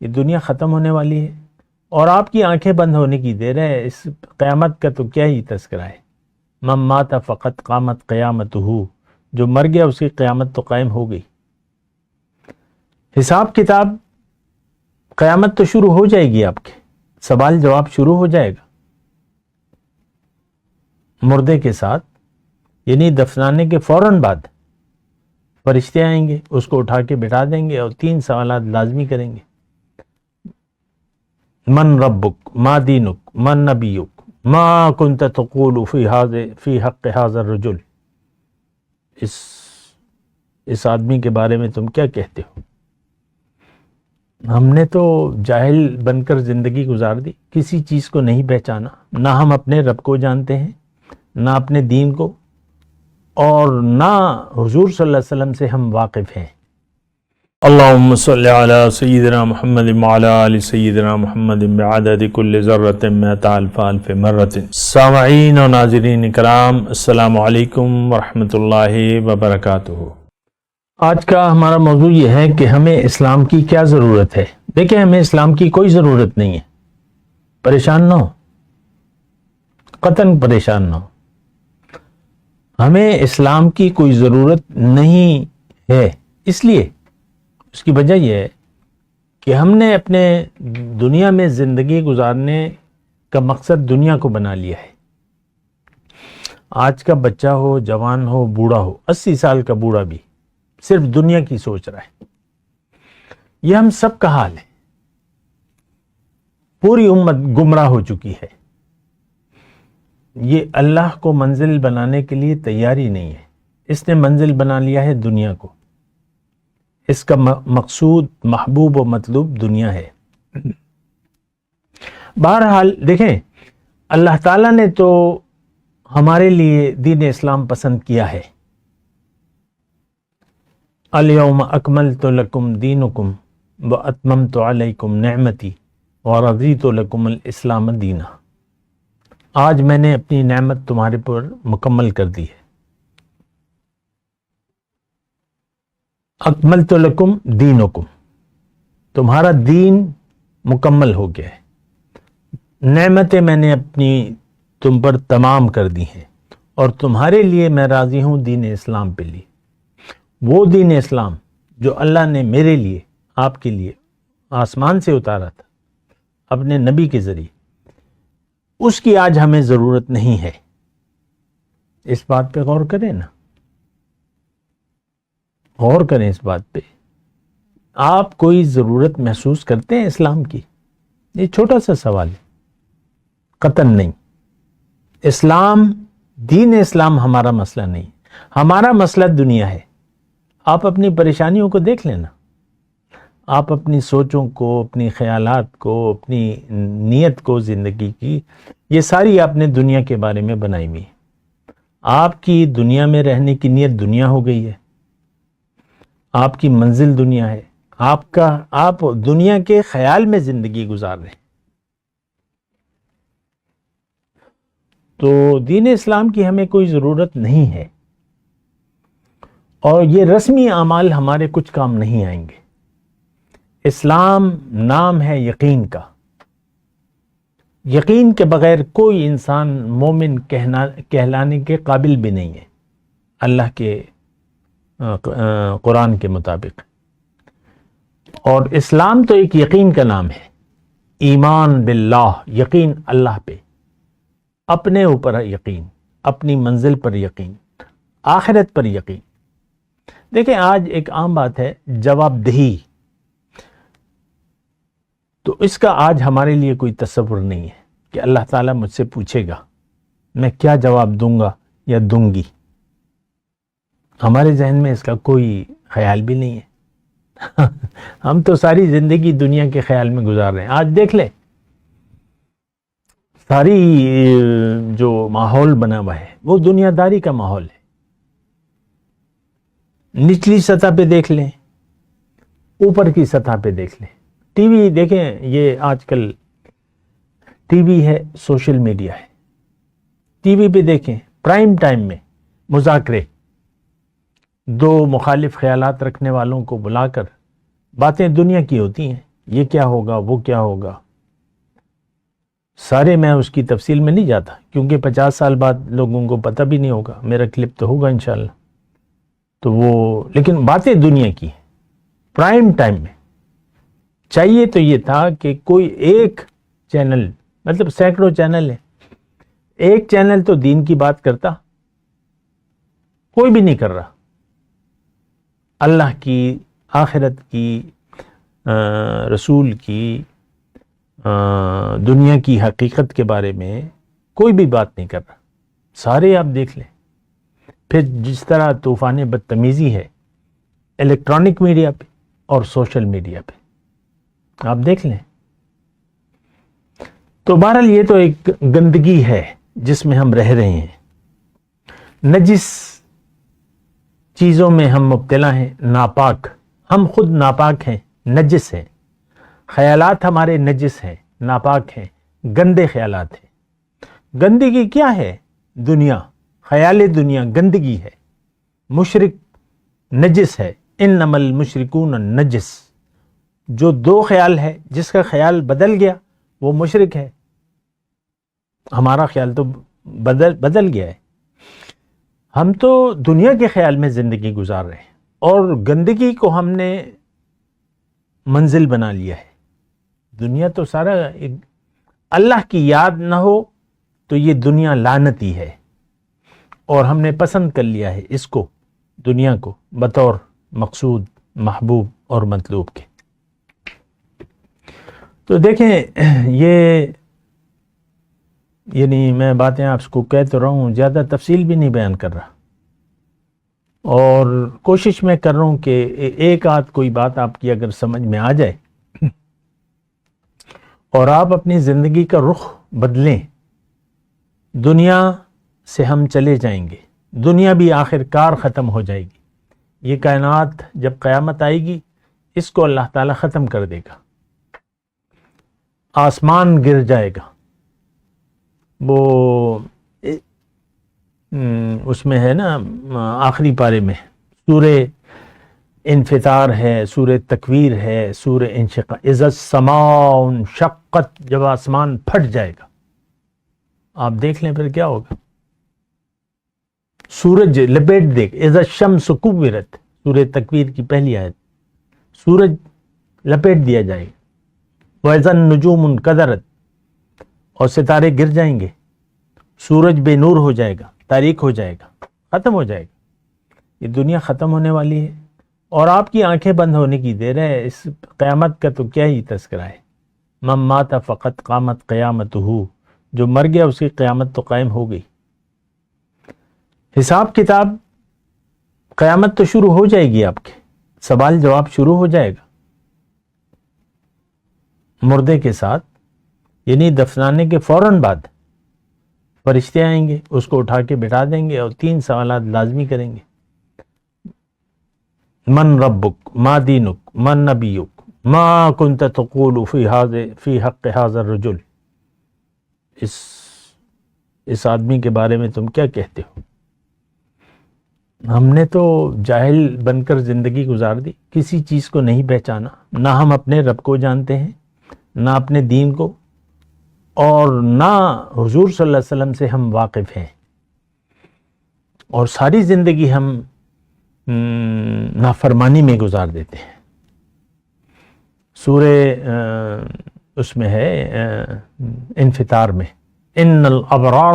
یہ دنیا ختم ہونے والی ہے اور آپ کی آنکھیں بند ہونے کی دیر ہے. اس قیامت کا تو کیا ہی تذکرہ ہے. من مات فقط قامت قیامتہ، جو مر گیا اس کی قیامت تو قائم ہو گئی. حساب کتاب، قیامت تو شروع ہو جائے گی، آپ کے سوال جواب شروع ہو جائے گا. مردے کے ساتھ یعنی دفنانے کے فوراً بعد فرشتے آئیں گے، اس کو اٹھا کے بٹھا دیں گے اور 3 سوالات لازمی کریں گے. من ربک، ما دینک، من نبیک، ما کنت تقول فی حق هذا الرجل. اس آدمی کے بارے میں تم کیا کہتے ہو؟ ہم نے تو جاہل بن کر زندگی گزار دی، کسی چیز کو نہیں پہچانا، نہ ہم اپنے رب کو جانتے ہیں، نہ اپنے دین کو، اور نہ حضور صلی اللہ علیہ وسلم سے ہم واقف ہیں. اللہم صلی علی سیدنا محمد وعلی آل سیدنا محمد بعدد کل ذرۃ مئۃ الف الف مرۃ. سامعین و ناظرین کرام، السلام علیکم ورحمۃ اللہ وبرکاتہ. آج کا ہمارا موضوع یہ ہے کہ ہمیں اسلام کی کیا ضرورت ہے. دیکھیں، ہمیں اسلام کی کوئی ضرورت نہیں ہے. پریشان نہ ہو، قطعاً پریشان نہ ہو. ہمیں اسلام کی کوئی ضرورت نہیں ہے. اس لیے اس کی وجہ یہ ہے کہ ہم نے اپنے دنیا میں زندگی گزارنے کا مقصد دنیا کو بنا لیا ہے. آج کا بچہ ہو، جوان ہو، بوڑھا ہو، 80 سال کا بوڑھا بھی صرف دنیا کی سوچ رہا ہے. یہ ہم سب کا حال ہے. پوری امت گمراہ ہو چکی ہے. یہ اللہ کو منزل بنانے کے لیے تیاری نہیں ہے. اس نے منزل بنا لیا ہے دنیا کو. اس کا مقصود، محبوب و مطلوب دنیا ہے. بہرحال دیکھیں، اللہ تعالیٰ نے تو ہمارے لیے دین اسلام پسند کیا ہے. الیوم اکملت لکم دینکم واتممت علیکم نعمتی ورضیت لکم الاسلام دینا. آج میں نے اپنی نعمت تمہارے پر مکمل کر دی ہے. اکملت لکم دینکم، تمہارا دین مکمل ہو گیا ہے. نعمتیں میں نے اپنی تم پر تمام کر دی ہیں اور تمہارے لیے میں راضی ہوں دین اسلام پہ لیے. وہ دین اسلام جو اللہ نے میرے لیے، آپ کے لیے آسمان سے اتارا تھا اپنے نبی کے ذریعے، اس کی آج ہمیں ضرورت نہیں ہے. اس بات پہ غور کریں نا، غور کریں اس بات پہ. آپ کوئی ضرورت محسوس کرتے ہیں اسلام کی؟ یہ چھوٹا سا سوال ہے. قطعاً نہیں. اسلام، دین اسلام ہمارا مسئلہ نہیں. ہمارا مسئلہ دنیا ہے. آپ اپنی پریشانیوں کو دیکھ لینا. آپ اپنی سوچوں کو، اپنی خیالات کو، اپنی نیت کو، زندگی کی، یہ ساری آپ نے دنیا کے بارے میں بنائی ہوئی. آپ کی دنیا میں رہنے کی نیت دنیا ہو گئی ہے. آپ کی منزل دنیا ہے. آپ دنیا کے خیال میں زندگی گزار رہے ہیں. تو دین اسلام کی ہمیں کوئی ضرورت نہیں ہے. اور یہ رسمی اعمال ہمارے کچھ کام نہیں آئیں گے. اسلام نام ہے یقین کا. یقین کے بغیر کوئی انسان مومن کہلانے کے قابل بھی نہیں ہے اللہ کے قرآن کے مطابق. اور اسلام تو ایک یقین کا نام ہے. ایمان باللہ، یقین اللہ پہ، اپنے اوپر یقین، اپنی منزل پر یقین، آخرت پر یقین. دیکھیں، آج ایک عام بات ہے جواب دہی. تو اس کا آج ہمارے لیے کوئی تصور نہیں ہے کہ اللہ تعالیٰ مجھ سے پوچھے گا میں کیا جواب دوں گا یا دوں گی. ہمارے ذہن میں اس کا کوئی خیال بھی نہیں ہے. ہم تو ساری زندگی دنیا کے خیال میں گزار رہے ہیں. آج دیکھ لیں، ساری جو ماحول بنا ہوا ہے وہ دنیا داری کا ماحول ہے. نچلی سطح پہ دیکھ لیں، اوپر کی سطح پہ دیکھ لیں. ٹی وی دیکھیں، یہ آج کل ٹی وی ہے، سوشل میڈیا ہے. ٹی وی پہ دیکھیں، پرائم ٹائم میں مذاکرے، دو مخالف خیالات رکھنے والوں کو بلا کر باتیں دنیا کی ہوتی ہیں. یہ کیا ہوگا، وہ کیا ہوگا، سارے میں اس کی تفصیل میں نہیں جاتا کیونکہ 50 سال بعد لوگوں کو پتہ بھی نہیں ہوگا، میرا کلپ تو ہوگا انشاءاللہ، تو وہ لیکن باتیں دنیا کی ہیں۔ پرائم ٹائم میں چاہیے تو یہ تھا کہ کوئی ایک چینل، مطلب سینکڑوں چینل ہیں، ایک چینل تو دین کی بات کرتا، کوئی بھی نہیں کر رہا، اللہ کی، آخرت کی، رسول کی، دنیا کی حقیقت کے بارے میں کوئی بھی بات نہیں کر رہا، سارے آپ دیکھ لیں۔ پھر جس طرح طوفان بدتمیزی ہے الیکٹرانک میڈیا پہ اور سوشل میڈیا پہ، آپ دیکھ لیں۔ تو بہرحال یہ تو ایک گندگی ہے جس میں ہم رہ رہے ہیں، نجس چیزوں میں ہم مبتلا ہیں، ناپاک، ہم خود ناپاک ہیں، نجس ہیں، خیالات ہمارے نجس ہیں، ناپاک ہیں، گندے خیالات ہیں۔ گندگی کیا ہے؟ دنیا، خیال دنیا گندگی ہے، مشرک نجس ہے، انما المشرکون نجس، جو دو خیال ہے، جس کا خیال بدل گیا وہ مشرک ہے۔ ہمارا خیال تو بدل گیا ہے، ہم تو دنیا کے خیال میں زندگی گزار رہے ہیں اور گندگی کو ہم نے منزل بنا لیا ہے۔ دنیا تو سارا اللہ کی یاد نہ ہو تو یہ دنیا لعنتی ہے، اور ہم نے پسند کر لیا ہے اس کو، دنیا کو، بطور مقصود، محبوب اور مطلوب کے۔ تو دیکھیں یہ یعنی میں باتیں آپ کو کہہ تو رہا ہوں، زیادہ تفصیل بھی نہیں بیان کر رہا، اور کوشش میں کر رہا ہوں کہ ایک آدھ کوئی بات آپ کی اگر سمجھ میں آ جائے اور آپ اپنی زندگی کا رخ بدلیں، دنیا سے ہم چلے جائیں گے، دنیا بھی آخر کار ختم ہو جائے گی، یہ کائنات جب قیامت آئے گی اس کو اللہ تعالیٰ ختم کر دے گا، آسمان گر جائے گا۔ وہ اس میں ہے نا آخری پارے میں سورہ انفطار ہے، سورہ تکویر ہے، سورہ انشقاق، اذا السماء انشقت، جب آسمان پھٹ جائے گا، آپ دیکھ لیں پھر کیا ہوگا۔ سورج لپیٹ دے گا، اذا الشمس کورت، سورہ تکویر کی پہلی آیت، سورج لپیٹ دیا جائے گا، وَإِذَا النُّجُومُ انْكَدَرَتْ، اور ستارے گر جائیں گے، سورج بے نور ہو جائے گا، تاریک ہو جائے گا، ختم ہو جائے گا، یہ دنیا ختم ہونے والی ہے، اور آپ کی آنکھیں بند ہونے کی دیر ہے۔ اس قیامت کا تو کیا ہی تذکرہ ہے، من مات فقط قامت قیامتہ، جو مر گیا اس کی قیامت تو قائم ہو گئی، حساب کتاب، قیامت تو شروع ہو جائے گی، آپ کے سوال جواب شروع ہو جائے گا مردے کے ساتھ، یعنی دفنانے کے فوراً بعد فرشتے آئیں گے، اس کو اٹھا کے بٹھا دیں گے اور 3 سوالات لازمی کریں گے، من ربک، ما دینک، من نبیک، ما کنت تقول فی حق هذا الرجل، اس آدمی کے بارے میں تم کیا کہتے ہو؟ ہم نے تو جاہل بن کر زندگی گزار دی، کسی چیز کو نہیں پہچانا، نہ ہم اپنے رب کو جانتے ہیں، نہ اپنے دین کو، اور نہ حضور صلی اللہ علیہ وسلم سے ہم واقف ہیں، اور ساری زندگی ہم نافرمانی میں گزار دیتے ہیں۔ سورہ اس میں ہے انفطار میں، ان الابرار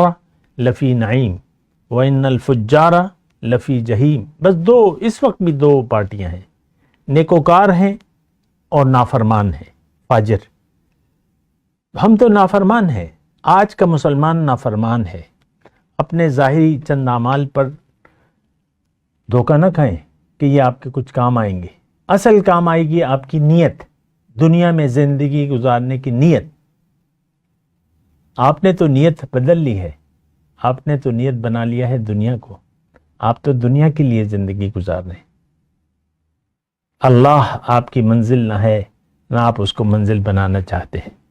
لفی نعیم وان الفجار لفی جہیم، بس دو، اس وقت بھی 2 پارٹیاں ہیں، نیکوکار ہیں اور نافرمان ہیں، فاجر۔ ہم تو نافرمان ہیں، آج کا مسلمان نافرمان ہے، اپنے ظاہری چند اعمال پر دھوکہ نہ کھائیں کہ یہ آپ کے کچھ کام آئیں گے، اصل کام آئے گی آپ کی نیت، دنیا میں زندگی گزارنے کی نیت۔ آپ نے تو نیت بدل لی ہے، آپ نے تو نیت بنا لیا ہے دنیا کو، آپ تو دنیا کے لیے زندگی گزار رہے ہیں، اللہ آپ کی منزل نہ ہے، نہ آپ اس کو منزل بنانا چاہتے ہیں۔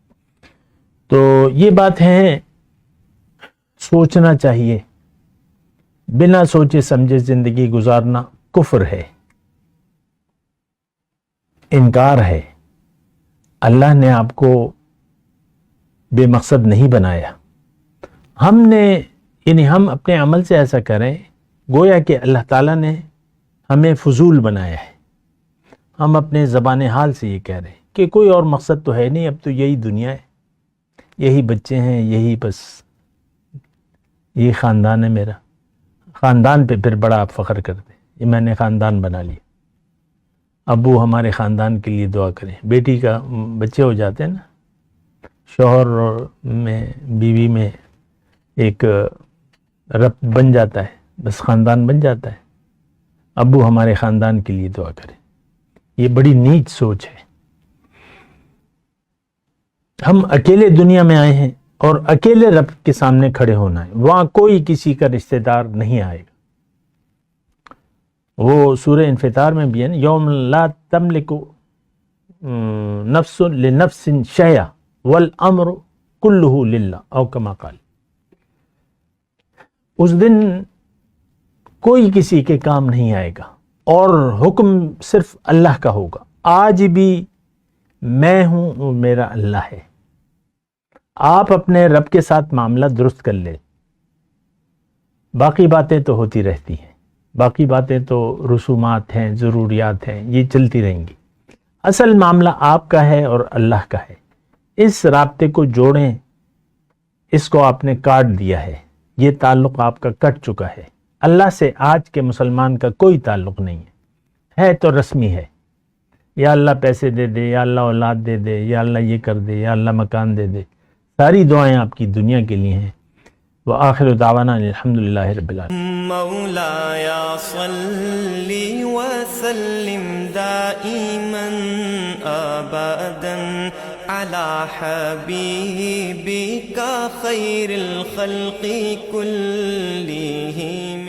تو یہ بات ہے، سوچنا چاہیے، بنا سوچے سمجھے زندگی گزارنا کفر ہے، انکار ہے، اللہ نے آپ کو بے مقصد نہیں بنایا. ہم اپنے عمل سے ایسا کریں گویا کہ اللہ تعالیٰ نے ہمیں فضول بنایا ہے. ہم اپنے زبان حال سے یہ کہہ رہے ہیں کہ کوئی اور مقصد تو ہے نہیں، اب تو یہی دنیا ہے، یہی بچے ہیں، یہی بس یہی خاندان ہے میرا. خاندان پہ پھر بڑا آپ فخر کرتے، یہ میں نے خاندان بنا لیا. ابو ہمارے خاندان کے لیے دعا کریں. بیٹی کا بچے ہو جاتے ہیں نا، شوہر میں بیوی میں ایک ربط بن جاتا ہے، بس خاندان بن جاتا ہے. ابو ہمارے خاندان کے لیے دعا کریں. یہ بڑی نیچ سوچ ہے. ہم اکیلے دنیا میں آئے ہیں اور اکیلے رب کے سامنے کھڑے ہونا ہے. وہاں کوئی کسی کا رشتہ دار نہیں آئے گا. وہ سورہ انفطار میں بھی ہے نا، یوم لا تملک نفس لنفس شیئا والامر کلہ للہ او کما قال. اس دن کوئی کسی کے کام نہیں آئے گا اور حکم صرف اللہ کا ہوگا. آج بھی میں ہوں اور میرا اللہ ہے. آپ اپنے رب کے ساتھ معاملہ درست کر لیں. باقی باتیں تو ہوتی رہتی ہیں، باقی باتیں تو رسومات ہیں، ضروریات ہیں، یہ چلتی رہیں گی. اصل معاملہ آپ کا ہے اور اللہ کا ہے. اس رابطے کو جوڑیں. اس کو آپ نے کاٹ دیا ہے، یہ تعلق آپ کا کٹ چکا ہے. اللہ سے آج کے مسلمان کا کوئی تعلق نہیں ہے تو رسمی ہے. یا اللہ پیسے دے دے، یا اللہ اولاد دے دے، یا اللہ یہ کر دے، یا اللہ مکان دے دے. ساری دعائیں آپ کی دنیا کے لیے ہیں. وآخر دعوانا الحمدللہ رب العالمین. مولاي صل وسلم دائما ابدا على حبيبك خير الخلق كلهم.